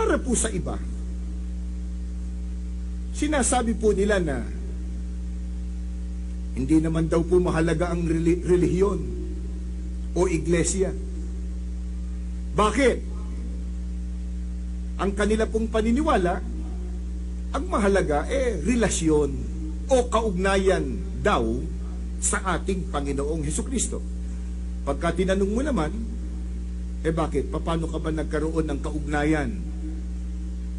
Para po sa iba, sinasabi po nila na hindi naman daw po mahalaga ang relihiyon o iglesia. Bakit? Ang kanila pong paniniwala, ang mahalaga relasyon o kaugnayan daw sa ating Panginoong Hesukristo. Pagka tinanong mo naman, bakit? Paano ka ba nagkaroon ng kaugnayan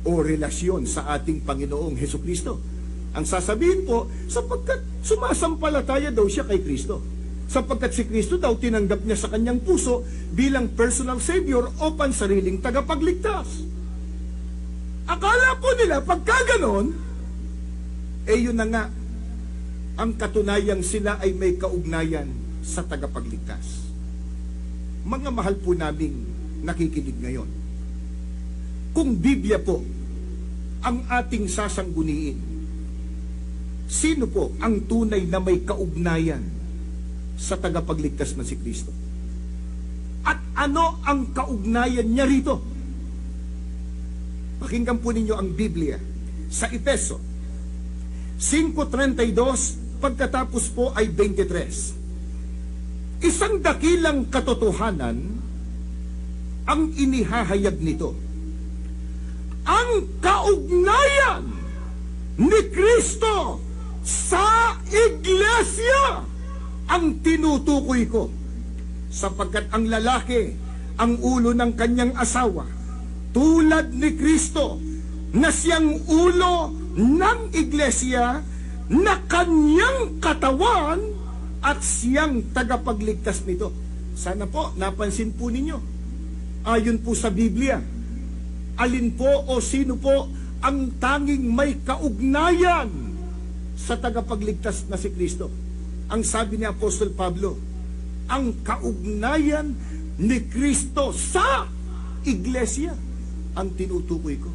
o relasyon sa ating Panginoong Hesukristo? Ang sasabihin po, sapagkat sumasampalataya daw siya kay Kristo. Sapagkat si Kristo daw tinanggap niya sa kanyang puso bilang personal savior o pansariling tagapagligtas. Akala po nila, pagka ganon, yun na nga, ang katunayang sila ay may kaugnayan sa tagapagligtas. Mga mahal po naming nakikinig ngayon, kung Biblia po ang ating sasangguniin, sino po ang tunay na may kaugnayan sa tagapagligtas na si Kristo? At ano ang kaugnayan niya rito? Pakinggan po ninyo ang Biblia sa Efeso 5:32, pagkatapos po ay 23. Isang dakilang katotohanan ang inihahayag nito. Ang kaugnayan ni Kristo sa iglesia ang tinutukoy ko, sapagkat ang lalaki ang ulo ng kanyang asawa, tulad ni Kristo na siyang ulo ng iglesia na kanyang katawan at siyang tagapagligtas nito. Sana po napansin po ninyo, ayon po sa Biblia, alin po o sino po ang tanging may kaugnayan sa tagapagligtas na si Kristo? Ang sabi ni Apostol Pablo, ang kaugnayan ni Kristo sa iglesia ang tinutukoy ko.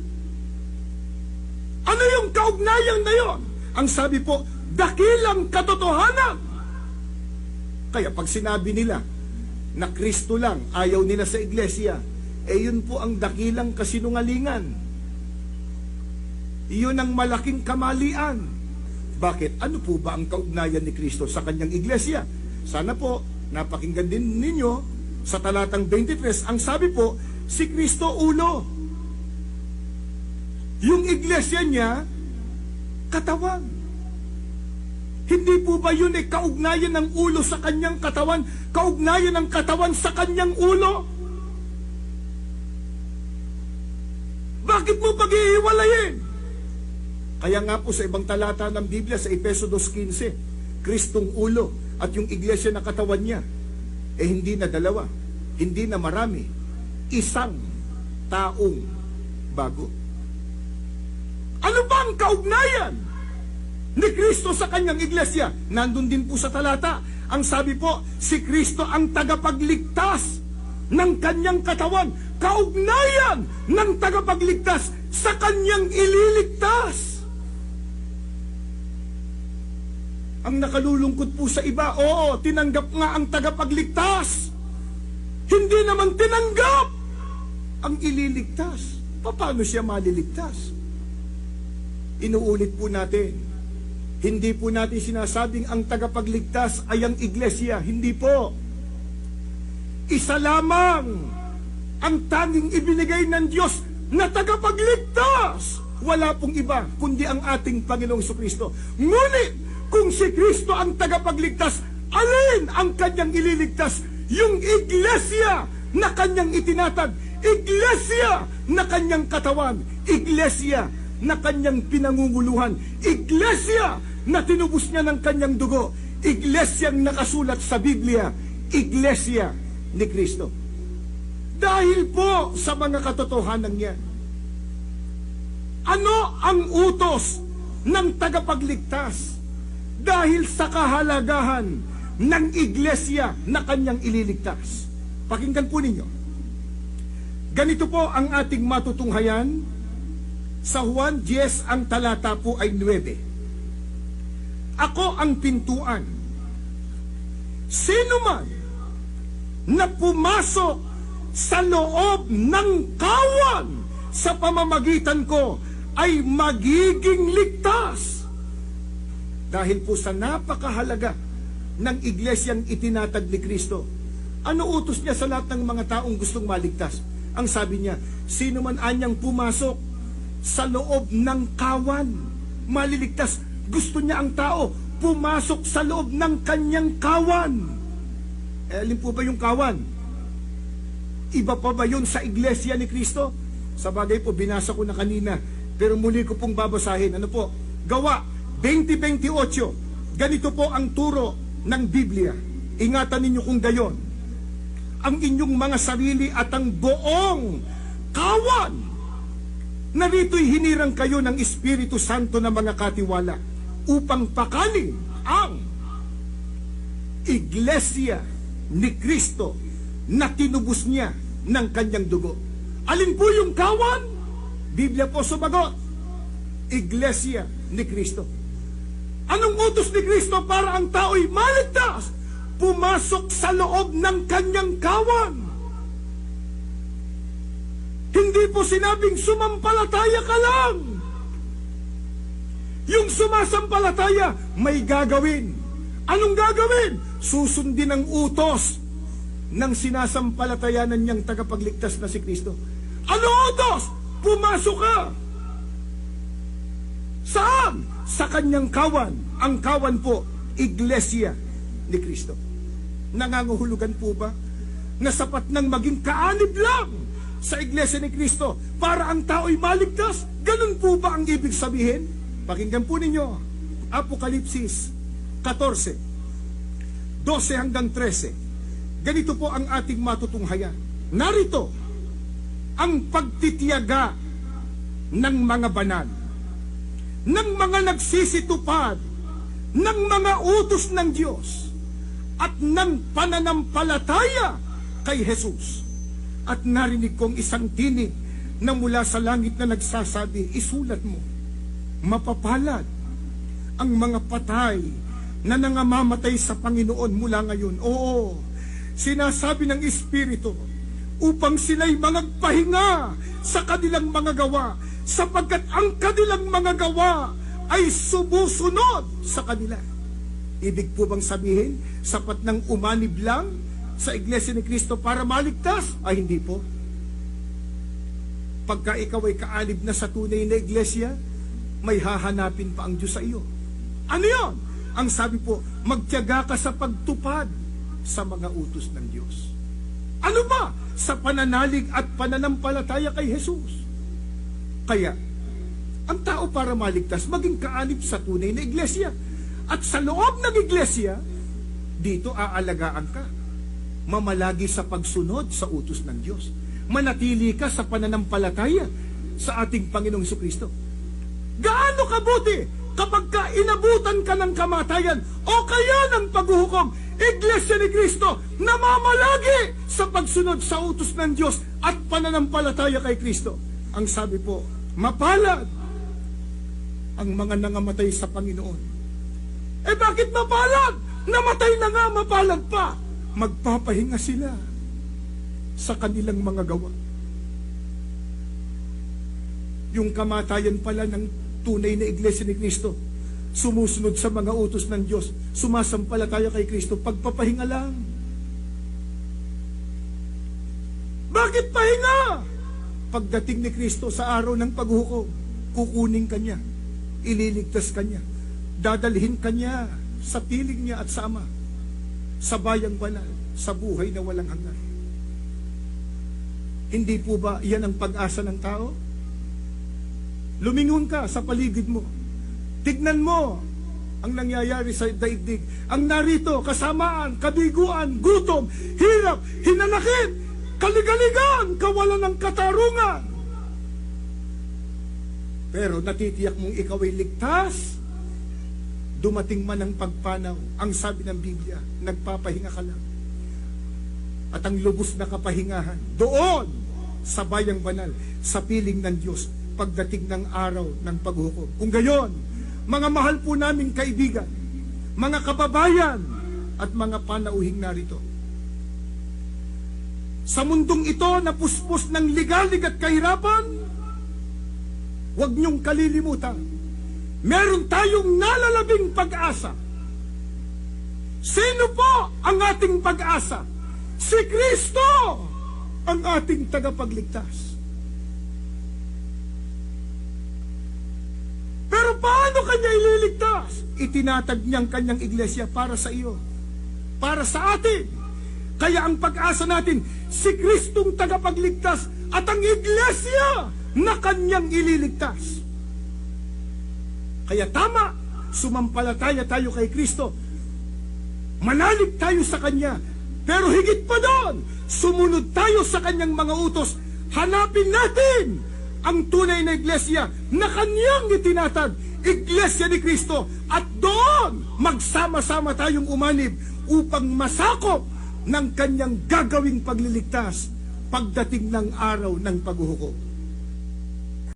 Ano yung kaugnayan na yon? Ang sabi po, dakilang katotohanan. Kaya pag sinabi nila na Kristo lang, ayaw nila sa iglesia, yun po ang dakilang kasinungalingan. Iyon ang malaking kamalian. Bakit? Ano po ba ang kaugnayan ni Kristo sa kanyang iglesia? Sana po, napakinggan din ninyo sa talatang 23, ang sabi po, si Kristo ulo. Yung iglesia niya, katawan. Hindi po ba yun kaugnayan ng ulo sa kanyang katawan? Kaugnayan ng katawan sa kanyang ulo? Bakit mo pag-iiwalayin? Kaya nga po sa ibang talata ng Biblia, sa Efeso 2:15, Kristong ulo at yung iglesia na katawan niya, hindi na dalawa, hindi na marami, isang taong bago. Ano ba ang kaugnayan ni Kristo sa kanyang iglesia? Nandun din po sa talata. Ang sabi po, si Kristo ang tagapagligtas ng kanyang katawan. Kaugnayan ng tagapagligtas sa kanyang ililigtas. Ang nakalulungkot po sa iba, oo, tinanggap nga ang tagapagligtas. Hindi naman tinanggap ang ililigtas. Paano siya maliligtas? Inuulit po natin, hindi po natin sinasabing ang tagapagligtas ay ang iglesia. Hindi po. Isa lamang ang tanging ibinigay ng Diyos na tagapagligtas. Wala pong iba kundi ang ating Panginoong Jesucristo. Ngunit kung si Kristo ang tagapagligtas, alin ang kanyang ililigtas? Yung iglesia na kanyang itinatag, iglesia na kanyang katawan, iglesia na kanyang pinangunguluhan, iglesia na tinubos niya ng kanyang dugo, iglesyang nakasulat sa Biblia, iglesia ni Kristo. Dahil po sa mga katotohanan niya, ano ang utos ng tagapagligtas? Dahil sa kahalagahan ng iglesia na kanyang ililigtas. Pakinggan po ninyo. Ganito po ang ating matutunghayan sa Juan 10, ang talata po ay 9. Ako ang pintuan. Sino man na pumasok sa loob ng kawan sa pamamagitan ko ay magiging ligtas. Dahil po sa napakahalaga ng iglesyang itinatag ni Kristo, ano utos niya sa lahat ng mga taong gustong maligtas? Ang sabi niya, sino man anyang pumasok sa loob ng kawan, maliligtas. Gusto niya ang tao pumasok sa loob ng kanyang kawan. Alin po ba yung kawan? Iba pa ba yun sa iglesia ni Kristo? Sa bagay po, binasa ko na kanina, pero muli ko pong babasahin. Ano po? Gawa 20:28. Ganito po ang turo ng Biblia. Ingatan ninyo kung gayon. Ang inyong mga sarili at ang buong kawan. Narito'y hinirang kayo ng Espiritu Santo na mga katiwala upang pakanin ang iglesia ni Kristo na tinubos niya ng kanyang dugo. Alin po yung kawan? Biblia po sumagot, iglesia ni Kristo. Anong utos ni Kristo para ang tao'y maligtas? Pumasok sa loob ng kanyang kawan. Hindi po sinabing sumampalataya ka lang. Yung sumasampalataya, may gagawin. Anong gagawin? Susundin ang utos ng sinasampalatayanan niyang tagapagligtas na si Kristo. Ano utos? Pumasok ka. Saan? Sa kanyang kawan. Ang kawan po, iglesia ni Kristo. Nangangahulugan po ba na sapat nang maging kaanib lang sa iglesia ni Kristo para ang tao'y maligtas? Ganun po ba ang ibig sabihin? Pakinggan po ninyo, Apokalipsis 14, 12 hanggang 13. Ganito po ang ating matutunghayan. Narito ang pagtitiyaga ng mga banal, ng mga nagsisitupad, ng mga utos ng Diyos, at ng pananampalataya kay Jesus. At narinig kong isang tinig na mula sa langit na nagsasabi, isulat mo, mapapalad ang mga patay na nangamamatay sa Panginoon mula ngayon. Oo, sinasabi ng Espiritu upang sila'y magpahinga sa kanilang mga gawa, sapagkat ang kanilang mga gawa ay sumusunod sa kanila. Ibig po bang sabihin, sapat ng umanib lang sa iglesia ni Kristo para maligtas? Ay, hindi po. Pagka ikaw ay kaalib na sa tunay na iglesia, may hahanapin pa ang Diyos sa iyo. Ano yun? Ang sabi po, magtiyaga ka sa pagtupad sa mga utos ng Diyos. Ano ba? Sa pananalig at pananampalataya kay Jesus. Kaya, ang tao para maligtas, maging kaanib sa tunay na iglesia. At sa loob ng iglesia, dito aalagaan ka. Mamalagi sa pagsunod sa utos ng Diyos. Manatili ka sa pananampalataya sa ating Panginoong Jesucristo. Gaano kabuti kapag ka inabutan ka ng kamatayan o kaya ng paghuhukom, iglesia ni Kristo namamalagi sa pagsunod sa utos ng Diyos at pananampalataya kay Kristo. Ang sabi po, mapalad ang mga nangamatay sa Panginoon. Eh bakit mapalad? Namatay na nga, mapalad pa. Magpapahinga sila sa kanilang mga gawa. Yung kamatayan pala ng tunay na iglesia ni Kristo, sumusunod sa mga utos ng Diyos, sumasampalataya kay Kristo, pagpapahinga lang. Bakit pahinga? Pagdating ni Kristo sa araw ng paghukom, kukunin ka niya, ililigtas ka niya, dadalhin ka niya sa piling niya at sa Ama, sa bayang banal, sa buhay na walang hanggan. Hindi po ba yan ang pag-asa ng tao? Lumingon ka sa paligid mo. Tignan mo ang nangyayari sa daigdig. Ang narito, kasamaan, kabiguan, gutom, hirap, hinanakit, kaligaligan, kawalan ng katarungan. Pero natitiyak mong ikaw ay ligtas. Dumating man ang pagpanaw, ang sabi ng Biblia, nagpapahinga ka lang. At ang lubos na kapahingahan, doon, sa bayang banal, sa piling ng Diyos, pagdating ng araw ng paghukom. Kung gayon, mga mahal po naming kaibigan, mga kababayan, at mga panauhing narito, sa mundong ito na puspos ng ligalig at kahirapan, Huwag niyong kalilimutan, meron tayong nalalabing pag-asa. Sino po ang ating pag-asa? Si Kristo, ang ating tagapagligtas. Pero paano kanya ililigtas? Itinatag niyang kanyang iglesia para sa iyo, para sa atin. Kaya ang pag-asa natin, si Kristong tagapagligtas at ang iglesia na kanyang ililigtas. Kaya tama, sumampalataya tayo kay Kristo. Manalig tayo sa Kanya. Pero higit pa doon, sumunod tayo sa Kanyang mga utos. Hanapin natin ang tunay na iglesia na Kanyang itinatag, iglesia ni Kristo. At doon, magsama-sama tayong umanib upang masakop ng Kanyang gagawing pagliligtas pagdating ng araw ng paghuhukom.